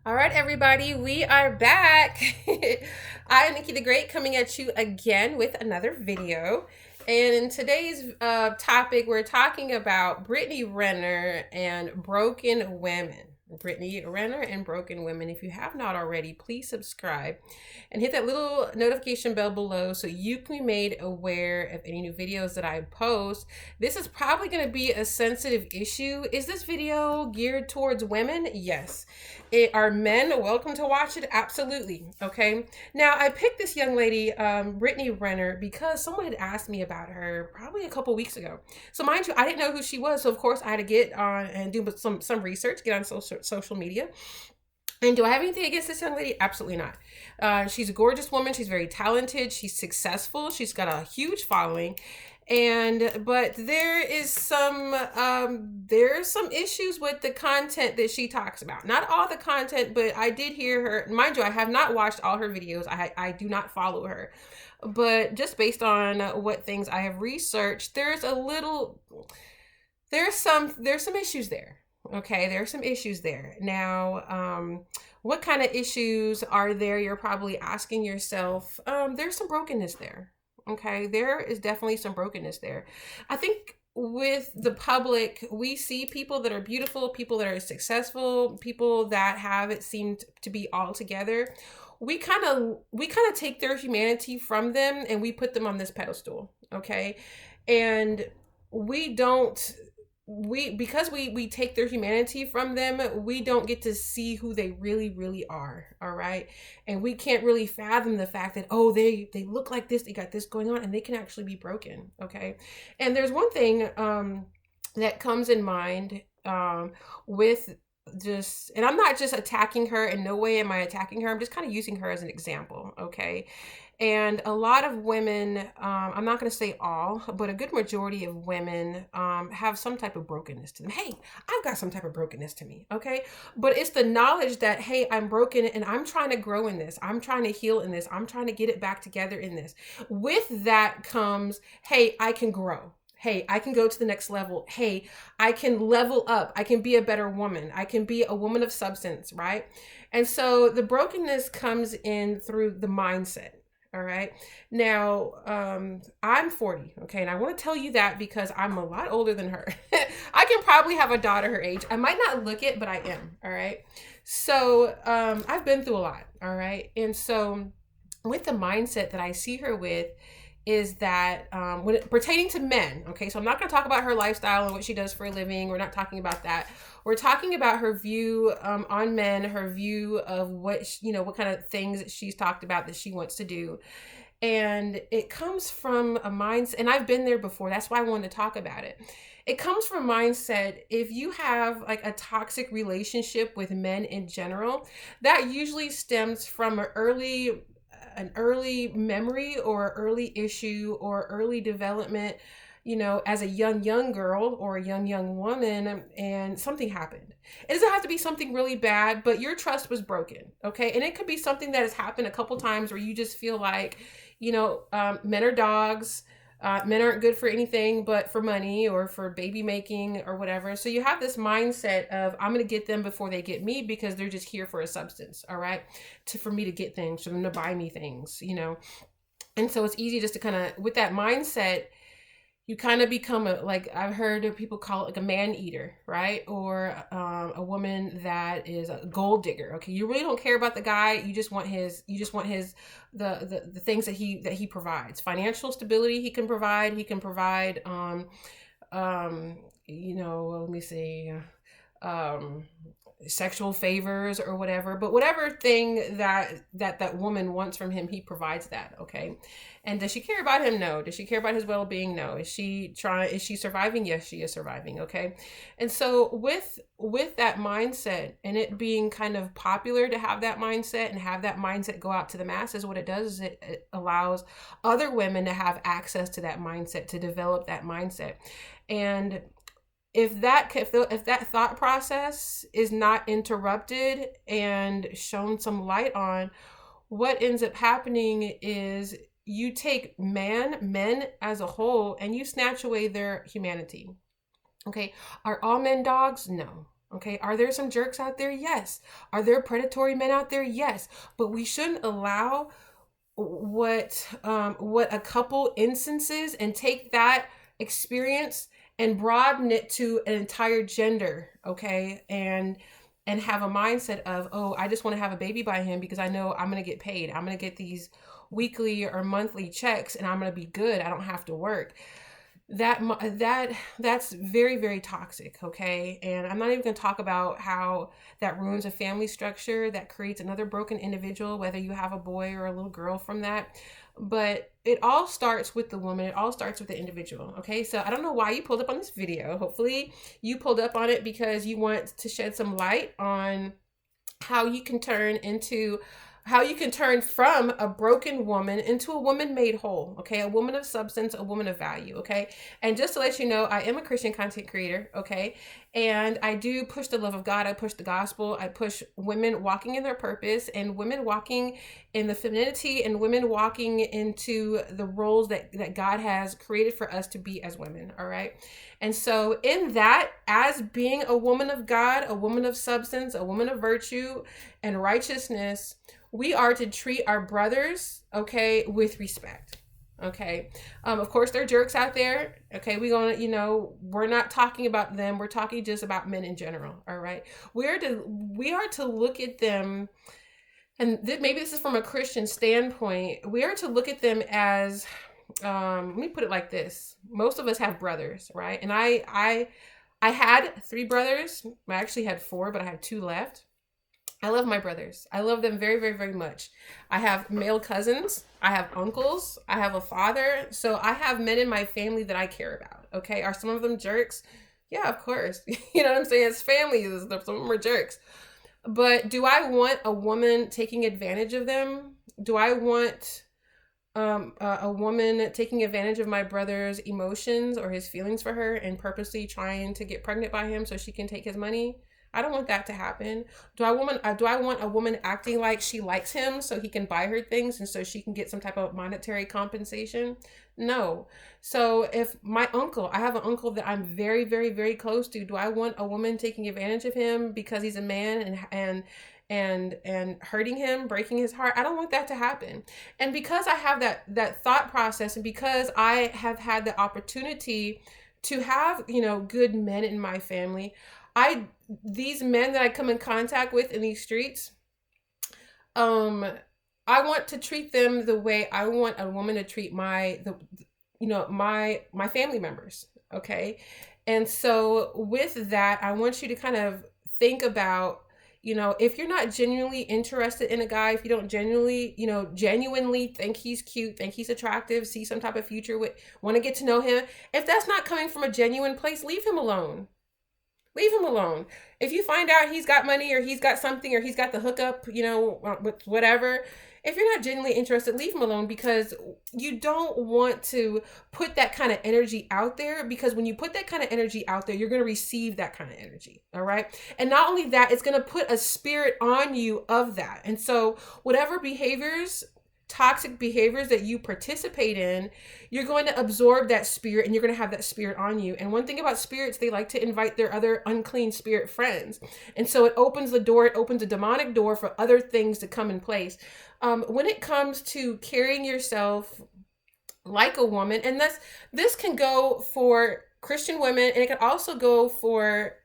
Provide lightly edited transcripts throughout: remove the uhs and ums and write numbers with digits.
All right, everybody, we are back. I am Nicci the Great coming at you again with another video. And in today's topic, we're talking about Brittany Renner and broken women. Brittany Renner and broken women. If you have not already, please subscribe and hit that little notification bell below so you can be made aware of any new videos that I post. This is probably going to be a sensitive issue. Is this video geared towards women? Yes. Are men welcome to watch it? Absolutely. Okay. Now, I picked this young lady, Brittany Renner, because someone had asked me about her probably a couple weeks ago. So, mind you, I didn't know who she was. So, of course, I had to get on and do some research, get on social media. And do I have anything against this young lady? Absolutely not. She's a gorgeous woman. She's very talented. She's successful. She's got a huge following. But there's some issues with the content that she talks about. Not all the content, but I did hear her. Mind you, I have not watched all her videos. I do not follow her, but just based on what things I have researched, there's some issues there. Okay, there are some issues there. Now, what kind of issues are there? You're probably asking yourself. There's some brokenness there. Okay, there is definitely some brokenness there. I think with the public, we see people that are beautiful, people that are successful, people that have it seemed to be all together. We kind of take their humanity from them and we put them on this pedestal. Okay, and we don't we take their humanity from them, we don't get to see who they really are. All right, and we can't really fathom the fact that, oh, they look like this, they got this going on, and they can actually be broken. Okay, and there's one thing that comes in mind with just, and I'm not just attacking her, in no way am I attacking her, I'm just kind of using her as an example. Okay, and a lot of women, I'm not going to say all, but a good majority of women have some type of brokenness to them. Hey, I've got some type of brokenness to me. Okay, but it's the knowledge that, hey, I'm broken and I'm trying to grow in this, I'm trying to heal in this, I'm trying to get it back together in this. With that comes, hey, I can grow. Hey, I can go to the next level. Hey, I can level up. I can be a better woman. I can be a woman of substance, right? And so the brokenness comes in through the mindset. All right. Now, I'm 40. Okay. And I want to tell you that because I'm a lot older than her. I can probably have a daughter her age. I might not look it, but I am. All right. So, I've been through a lot. All right. And so, with the mindset that I see her with, is that when pertaining to men, okay, so I'm not going to talk about her lifestyle and what she does for a living. We're not talking about that. We're talking about her view on men, her view of what kind of things she's talked about that she wants to do. And it comes from a mindset, and I've been there before. That's why I wanted to talk about it. It comes from mindset. If you have like a toxic relationship with men in general, that usually stems from an early memory or early issue or early development, as a young girl or a young woman, and something happened. It doesn't have to be something really bad, but your trust was broken. Okay, and it could be something that has happened a couple times where you just feel like, men are dogs. Men aren't good for anything but for money or for baby making or whatever. So you have this mindset of, I'm going to get them before they get me because they're just here for a substance. All right. For me to get things, for them to buy me things. And so it's easy just to kind of, with that mindset, you kind of become like I've heard people call it like a man eater, right? Or a woman that is a gold digger. Okay, you really don't care about the guy. You just want his the things that he provides. Financial stability he can provide. He can provide. Let me see. Um, Sexual favors or whatever, but whatever thing that woman wants from him, he provides that. Okay, and does she care about him? No. Does she care about his well-being? No. Is she surviving? Yes, she is surviving. Okay, and so with that mindset, and it being kind of popular to have that mindset and have that mindset go out to the masses, what it does is it allows other women to have access to that mindset, to develop that mindset. And if that thought process is not interrupted and shown some light on, what ends up happening is you take men as a whole, and you snatch away their humanity. Okay, are all men dogs? No. Okay, are there some jerks out there? Yes. Are there predatory men out there? Yes. But we shouldn't allow what a couple instances and take that experience and broaden it to an entire gender, okay? And have a mindset of, oh, I just want to have a baby by him because I know I'm going to get paid. I'm going to get these weekly or monthly checks and I'm going to be good. I don't have to work. That's very, very toxic, okay? And I'm not even going to talk about how that ruins a family structure, that creates another broken individual, whether you have a boy or a little girl from that. But it all starts with the woman. It all starts with the individual, okay? So I don't know why you pulled up on this video. Hopefully you pulled up on it because you want to shed some light on how you can turn from a broken woman into a woman made whole, okay? A woman of substance, a woman of value, okay? And just to let you know, I am a Christian content creator, okay? And I do push the love of God. I push the gospel. I push women walking in their purpose and women walking in the femininity and women walking into the roles that God has created for us to be as women, all right? And so in that, as being a woman of God, a woman of substance, a woman of virtue and righteousness, we are to treat our brothers, okay, with respect. Okay. Of course, there are jerks out there. Okay. We're not talking about them. We're talking just about men in general. All right. We are to look at them. And maybe this is from a Christian standpoint. We are to look at them as, let me put it like this. Most of us have brothers, right? And I had 3 brothers. I actually had 4, but I have 2 left. I love my brothers. I love them very, very, very much. I have male cousins. I have uncles. I have a father. So I have men in my family that I care about. Okay. Are some of them jerks? Yeah, of course. You know what I'm saying? It's family. Some of them are jerks. But do I want a woman taking advantage of them? Do I want a woman taking advantage of my brother's emotions or his feelings for her and purposely trying to get pregnant by him so she can take his money? I don't want that to happen. Do I want a woman acting like she likes him so he can buy her things and so she can get some type of monetary compensation? No. So if I have an uncle that I'm very, very, very close to, do I want a woman taking advantage of him because he's a man and hurting him, breaking his heart? I don't want that to happen. And because I have that thought process, and because I have had the opportunity to have, good men in my family, these men that I come in contact with in these streets, I want to treat them the way I want a woman to treat my family members. Okay. And so with that, I want you to kind of think about, if you're not genuinely interested in a guy, if you don't genuinely think he's cute, think he's attractive, see some type of future with, want to get to know him, if that's not coming from a genuine place, leave him alone. Leave him alone. If you find out he's got money or he's got something or he's got the hookup, with whatever, if you're not genuinely interested, leave him alone, because you don't want to put that kind of energy out there, because when you put that kind of energy out there, you're going to receive that kind of energy. All right. And not only that, it's going to put a spirit on you of that. And so whatever toxic behaviors that you participate in, you're going to absorb that spirit and you're going to have that spirit on you. And one thing about spirits, they like to invite their other unclean spirit friends. And so it opens a demonic door for other things to come in place. When it comes to carrying yourself like a woman, and this can go for Christian women, and it can also go for,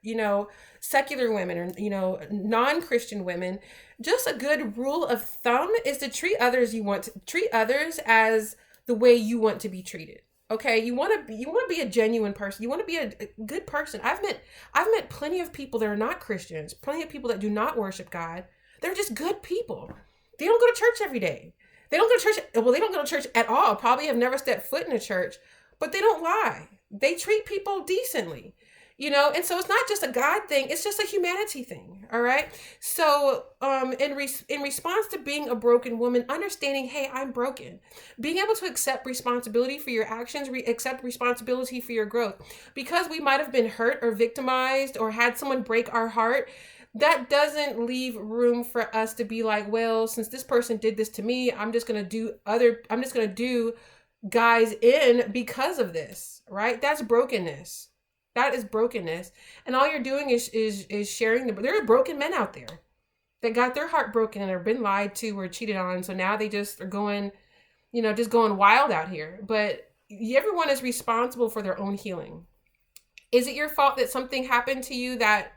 secular women or, non-Christian women. Just a good rule of thumb is to treat others as the way you want to be treated. Okay. You want to be a genuine person. You want to be a good person. I've met plenty of people that are not Christians, plenty of people that do not worship God. They're just good people. They don't go to church every day. They don't go to church. Well, they don't go to church at all. Probably have never stepped foot in a church, but they don't lie. They treat people decently. And so it's not just a God thing. It's just a humanity thing. All right. So, in response to being a broken woman, understanding, hey, I'm broken, being able to accept responsibility for your actions, accept responsibility for your growth, because we might've been hurt or victimized or had someone break our heart. That doesn't leave room for us to be like, well, since this person did this to me, I'm just going to do guys in because of this, right? That's brokenness. That is brokenness. And all you're doing is sharing there are broken men out there that got their heart broken and have been lied to or cheated on. So now they just are going, just going wild out here. But everyone is responsible for their own healing. Is it your fault that something happened to you that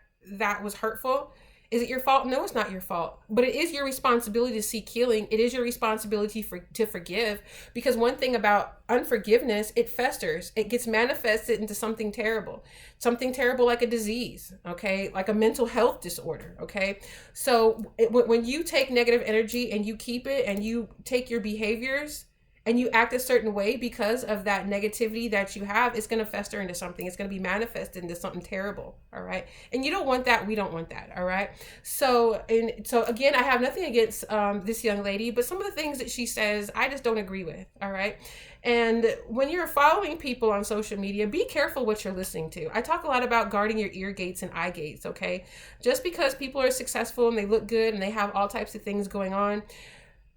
was hurtful? Is it your fault? No, it's not your fault. But it is your responsibility to seek healing. It is your responsibility to forgive. Because one thing about unforgiveness, it festers. It gets manifested into something terrible. Something terrible like a disease, okay? Like a mental health disorder, okay? So when you take negative energy and you keep it and you take your behaviors and you act a certain way because of that negativity that you have, it's going to fester into something. It's going to be manifested into something terrible. All right. And you don't want that. We don't want that. All right. So again, I have nothing against this young lady, but some of the things that she says, I just don't agree with. All right. And when you're following people on social media, be careful what you're listening to. I talk a lot about guarding your ear gates and eye gates. Okay. Just because people are successful and they look good and they have all types of things going on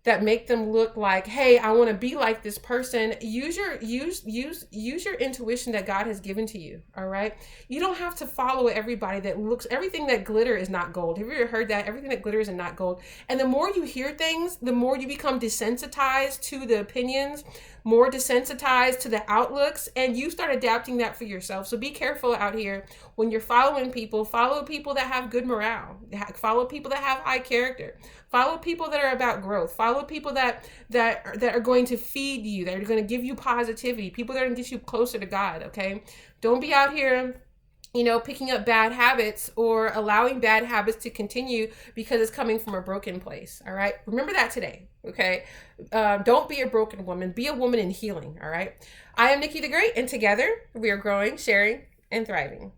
that make them look like, hey, I want to be like this person. Use your intuition that God has given to you. All right. You don't have to follow everybody everything that glitter is not gold. Have you ever heard that? Everything that glitters is not gold. And the more you hear things, the more you become desensitized to the opinions, more desensitized to the outlooks, and you start adapting that for yourself. So be careful out here when you're following people. Follow people that have good morale. Follow people that have high character. Follow people that are about growth. Follow people that are going to feed you, that are going to give you positivity, people that are going to get you closer to God, okay? Don't be out here, picking up bad habits or allowing bad habits to continue because it's coming from a broken place, all right? Remember that today, okay? Don't be a broken woman. Be a woman in healing, all right? I am Nicci the Great, and together we are growing, sharing, and thriving.